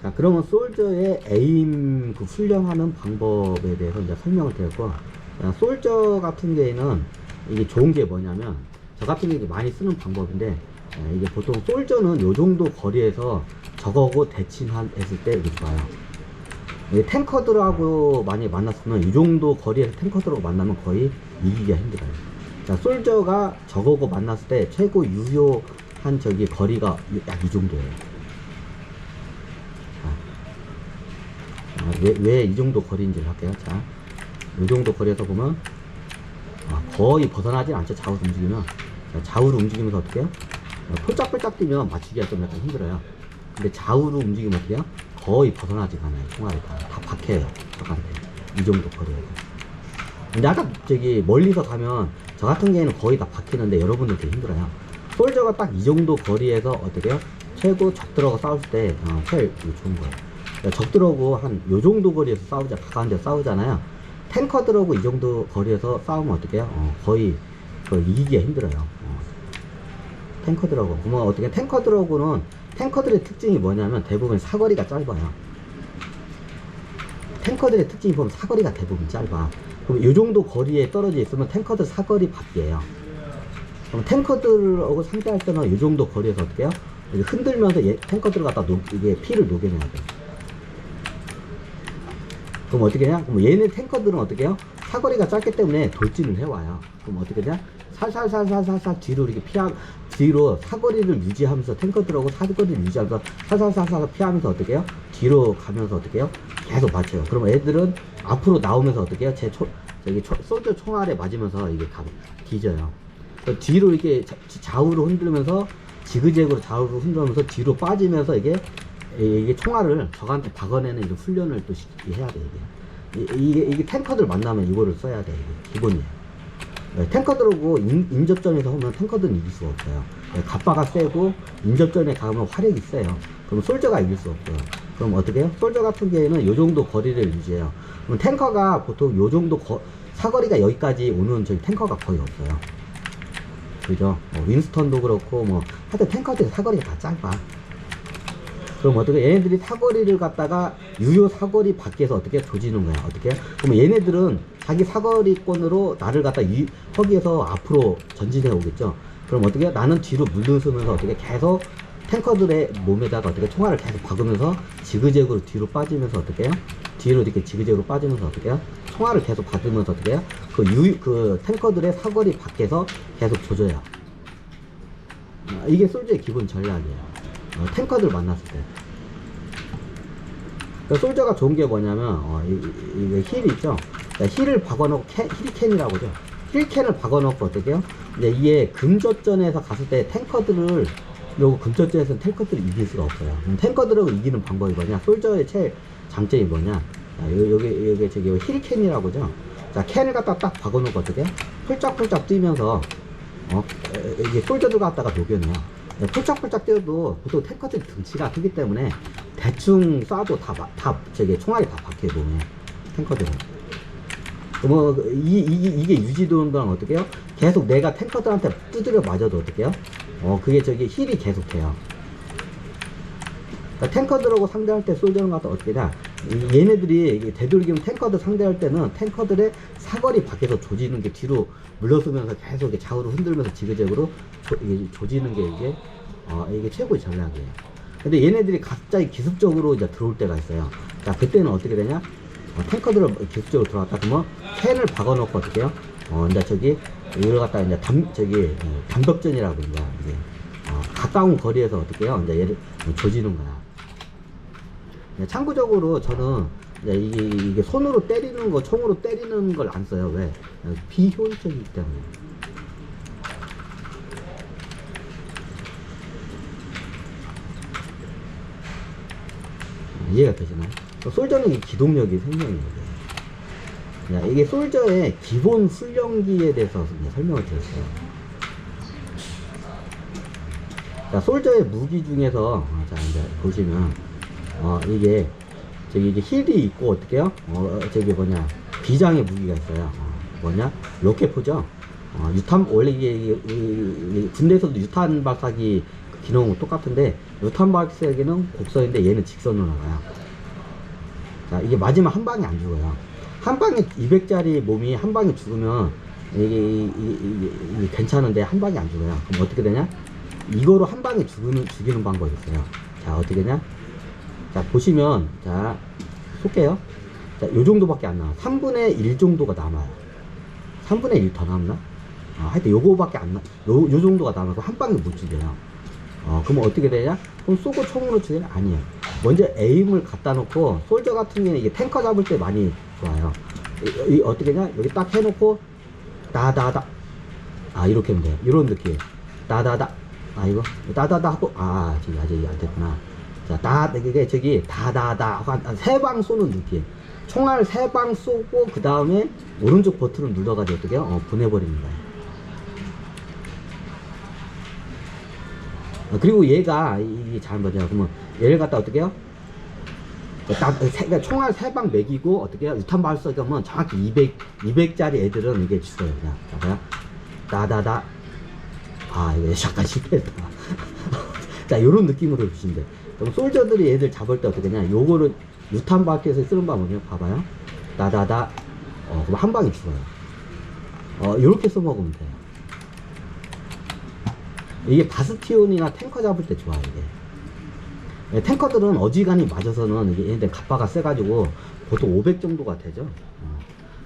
자, 그러면 솔저의 에임 그 훈련하는 방법에 대해서 이제 설명을 드렸고, 솔저 같은 경우에는 이게 좋은 게 뭐냐면, 저 같은 경우에 많이 쓰는 방법인데, 이게 보통 솔저는 요 정도 거리에서 저거하고 대칭했을 때 이게 좋아요. 이게 탱커들하고 많이 만났으면 이 정도 거리에서 탱커들하고 만나면 거의 이기기가 힘들어요. 자, 솔저가 저거하고 만났을 때 최고 유효한 저기 거리가 약 이 정도예요. 왜 이 정도 거리인지를 할게요. 자, 이 정도 거리에서 보면 거의 벗어나지 않죠. 좌우로 움직이면. 자, 좌우로 움직이면서 어떻게 해요? 폴짝폴짝 뛰면 맞추기가 좀 약간 힘들어요. 근데 좌우로 움직이면 어떻게 해요? 거의 벗어나지가 않아요. 총알이 다 박혀요. 저한테. 이 정도 거리에서. 근데 아까 저기 멀리서 가면 저 같은 경우에는 거의 다 박히는데 여러분들 되게 힘들어요. 솔저가 딱 이 정도 거리에서 어떻게 해요? 최고 적들하고 싸울 때 제일 좋은 거예요. 적들하고 한 요 정도 거리에서 가까운 데서 싸우잖아요. 탱커들하고 이 정도 거리에서 싸우면 어떻게 해요? 거의 이기기가 힘들어요. 탱커들하고. 그러면 어떻게 탱커들하고는 탱커들의 특징이 뭐냐면 대부분 사거리가 짧아요. 탱커들의 특징이 보면 사거리가 대부분 짧아. 그럼 요 정도 거리에 떨어져 있으면 탱커들 사거리 밖이에요. 그럼 탱커들하고 상대할 때는 요 정도 거리에서 어떻게 해요? 흔들면서 탱커들 갖다 이게 피를 녹여내야 돼. 그럼 어떻게 해냐? 그럼 얘네 탱커들은 어떻게 해요? 사거리가 짧기 때문에 돌진을 해와요. 그럼 어떻게 되냐? 살살살살살살 뒤로 이렇게 뒤로 사거리를 유지하면서 탱커들하고 사거리를 유지하면서 살살살살 피하면서 어떻게 해요? 뒤로 가면서 어떻게 해요? 계속 맞춰요. 그럼 애들은 앞으로 나오면서 어떻게 해요? 솔저 총알에 맞으면서 이게 뒤져요. 뒤로 이렇게 좌우로 흔들면서 지그재그로 좌우로 흔들면서 뒤로 빠지면서 이게 총알을 적한테 박아내는 이런 훈련을 또 해야 돼, 이게 탱커들 만나면 이거를 써야 돼, 이게 기본이에요. 탱커들하고 인접전에서 하면 탱커들은 이길 수가 없어요. 갑바가 세고 인접전에 가면 화력이 세요. 그럼 솔저가 이길 수 없어요. 그럼 어떻게 해요? 솔저 같은 경우에는 요 정도 거리를 유지해요. 그럼 탱커가 보통 요 정도 사거리가 여기까지 오는 저희 탱커가 거의 없어요. 그죠? 윈스턴도 그렇고 하여튼 탱커들이 사거리가 다 짧아. 그럼 어떻게 얘네들이 사거리를 갖다가 유효 사거리 밖에서 어떻게 조지는 거야? 어떻게? 그러면 얘네들은 자기 사거리권으로 나를 갖다 거기에서 앞으로 전진해 오겠죠. 그럼 어떻게? 나는 뒤로 물러서면서 어떻게 계속 탱커들의 몸에다가 어떻게 총알을 계속 박으면서 지그재그로 뒤로 빠지면서 어떻게 해요? 뒤로 이렇게 지그재그로 빠지면서 어떻게 해요? 총알을 계속 받으면서 어떻게 해요? 그 탱커들의 사거리 밖에서 계속 조져요. 이게 솔저의 기본 전략이에요. 탱커들 만났을 때. 그러니까 솔저가 좋은 게 뭐냐면, 이게 힐 있죠? 힐을 박아놓고, 힐캔이라고 하죠. 힐캔을 박아놓고 어떻게 해요? 이제 이게 금저전에서 갔을 때 탱커들을, 요거 금저전에서는 탱커들을 이길 수가 없어요. 탱커들하고 이기는 방법이 뭐냐? 솔저의 제일 장점이 뭐냐? 자, 여기 저기 힐캔이라고 하죠? 자, 캔을 갖다 딱 박아놓고 어떻게 해요? 폴짝폴짝 뛰면서, 이게 솔저들 갖다가 녹여내요. 폴짝폴짝 뛰어도 보통 탱커들이 등치가 크기 때문에 대충 쏴도 총알이 다 박혀요, 몸에. 탱커들은. 이게 유지되는 동안 어떻게 해요? 계속 내가 탱커들한테 두드려 맞아도 어떻게 해요? 그게 힐이 계속 돼요. 그러니까 탱커들하고 상대할 때 솔저는 갖다 어떻게 냐 얘네들이 되도록이면 탱커들 상대할 때는 탱커들의 사거리 밖에서 조지는 게 뒤로 물러서면서 계속 좌우로 흔들면서 지그재그로 조지는 게 이게 최고의 전략이에요. 근데 얘네들이 갑자기 기습적으로 이제 들어올 때가 있어요. 자, 그때는 어떻게 되냐? 탱커들을 기습적으로 들어왔다 그러면 캔을 박아놓고 어떻게 해요? 이제 이걸 갖다가 이제 단벽전이라고 이제 가까운 거리에서 어떻게 해요? 이제 얘를 조지는 거야. 참고적으로 저는 이게 손으로 때리는 거, 총으로 때리는 걸 안 써요. 왜? 비효율적이기 때문에. 이해가 되시나요? 솔저는 기동력이 생명이거든요. 이게 솔저의 기본 훈련기에 대해서 설명을 드렸어요. 자, 솔저의 무기 중에서, 자, 이제 보시면, 이게 힐이 있고, 어떻게 해요? 비장의 무기가 있어요. 로켓포죠? 원래 이게 군대에서도 유탄 발사기 기능은 똑같은데, 루탄 발사기는 곡선인데 얘는 직선으로 나가요. 자, 이게 마지막 한 방에 안 죽어요. 한 방에 200짜리 몸이 한 방에 죽으면 이게 괜찮은데 한 방에 안 죽어요. 그럼 어떻게 되냐? 이거로 한 방에 죽이는 방법이 있어요. 자, 어떻게 되냐? 자, 보시면, 자, 쏠게요. 자, 요 정도밖에 안 나와. 3분의 1 정도가 남아요. 3분의 1 더 남나? 하여튼 요거밖에 안 나. 요 정도가 남아서 한 방에 못 죽여요. 그럼 어떻게 되냐? 그럼 쏘고 총으로 죽이냐? 아니에요. 먼저 에임을 갖다 놓고, 솔저 같은 경우는 이게 탱커 잡을 때 많이 좋아요. 어떻게 되냐? 여기 딱 해놓고, 다다다. 이렇게 하면 돼요. 이런 느낌. 다다다. 이거. 다다다 하고, 저기 아직 안 됐구나. 자, 이게 저기, 다다다. 한 3방 쏘는 느낌. 총알 3방 쏘고, 그 다음에 오른쪽 버튼을 눌러가지고 어떻게 해요? 보내버립니다. 그리고 얘가, 이게 잘 보죠. 그러면 얘를 갖다 어떻게 해요? 총알 3방 매기고, 어떻게 해요? 유탄 발사기 하면 정확히 200짜리 애들은 이게 죽어요. 그냥. 자, 봐요. 다다다. 이거 약간 실패했다. 자, 요런 느낌으로 주시면 돼요. 그럼 솔저들이 얘들 잡을 때 어떻게 하냐? 요거를 유탄 발사기에서 쓰는 방법이요. 봐봐요. 다다다. 그럼 한 방에 죽어요. 요렇게 써먹으면 돼요. 이게 바스티온이나 탱커 잡을 때 좋아요, 이게. 탱커들은 어지간히 맞아서는 이게 얘네들 갑파가 세가지고 보통 500 정도가 되죠.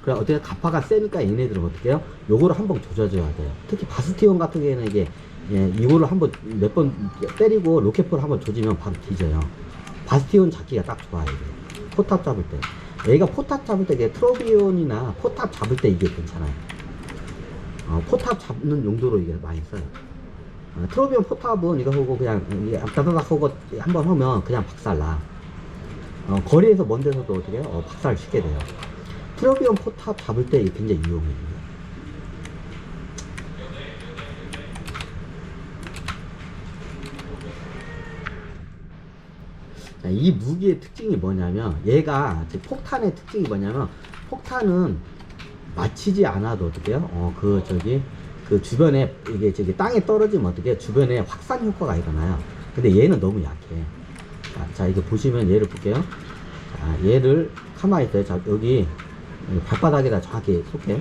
그래, 어떻게 갑파가 세니까 얘네들은 어떻게 해요? 요거를 한번 조져줘야 돼요. 특히 바스티온 같은 경우에는 이게, 이거를 한번 몇 번 때리고 로켓포를 한번 조지면 바로 뒤져요. 바스티온 잡기가 딱 좋아요, 이게. 포탑 잡을 때. 얘가 포탑 잡을 때, 이게 트로비온이나 포탑 잡을 때 이게 괜찮아요. 포탑 잡는 용도로 이게 많이 써요. 트로비온 포탑은 이거 하고 그냥 앞다다닥 하고 한번 하면 그냥 박살나. 거리에서 먼 데서도 어떻게 해요? 박살 쉽게 돼요. 트로비온 포탑 잡을 때 이게 굉장히 유용해요. 자, 이 무기의 특징이 뭐냐면, 얘가 폭탄의 특징이 뭐냐면, 폭탄은 맞히지 않아도 어떻게 해요? 그 주변에 이게 저기 땅에 떨어지면 어떻게 해요? 주변에 확산 효과가 일어나요. 근데 얘는 너무 약해. 자, 이거 보시면 얘를 볼게요. 자, 얘를 가만히 있어요. 자, 여기 발바닥에다 정확히 쏠게요.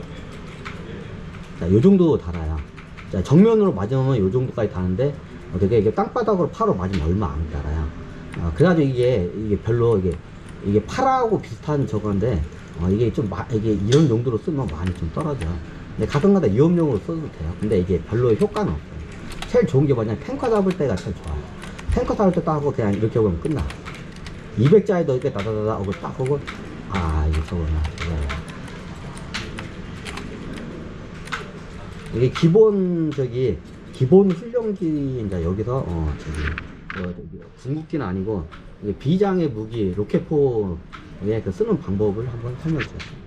자, 요 정도 달아요. 자, 정면으로 맞으면 요 정도까지 다는데 어떻게 이게 땅바닥으로 파로 맞으면 얼마 안 달아요. 그래가지고 이게 별로 이게 파라하고 비슷한 저건데 이게 좀 이게 이런 용도로 쓰면 많이 좀 떨어져. 근데 가끔가다 위험용으로 써도 돼요. 근데 이게 별로 효과는 없어요. 제일 좋은 게 뭐냐면 탱커 잡을 때가 제일 좋아요. 탱커 잡을 때 딱 하고 그냥 이렇게 보면 끝나. 200짜리도 이렇게 다다다다 하고 딱 하고 이거 저거나 이게 기본 훈련기 이제 여기서 궁극기는 아니고 이게 비장의 무기 로켓포에 그 쓰는 방법을 한번 설명해 주세요.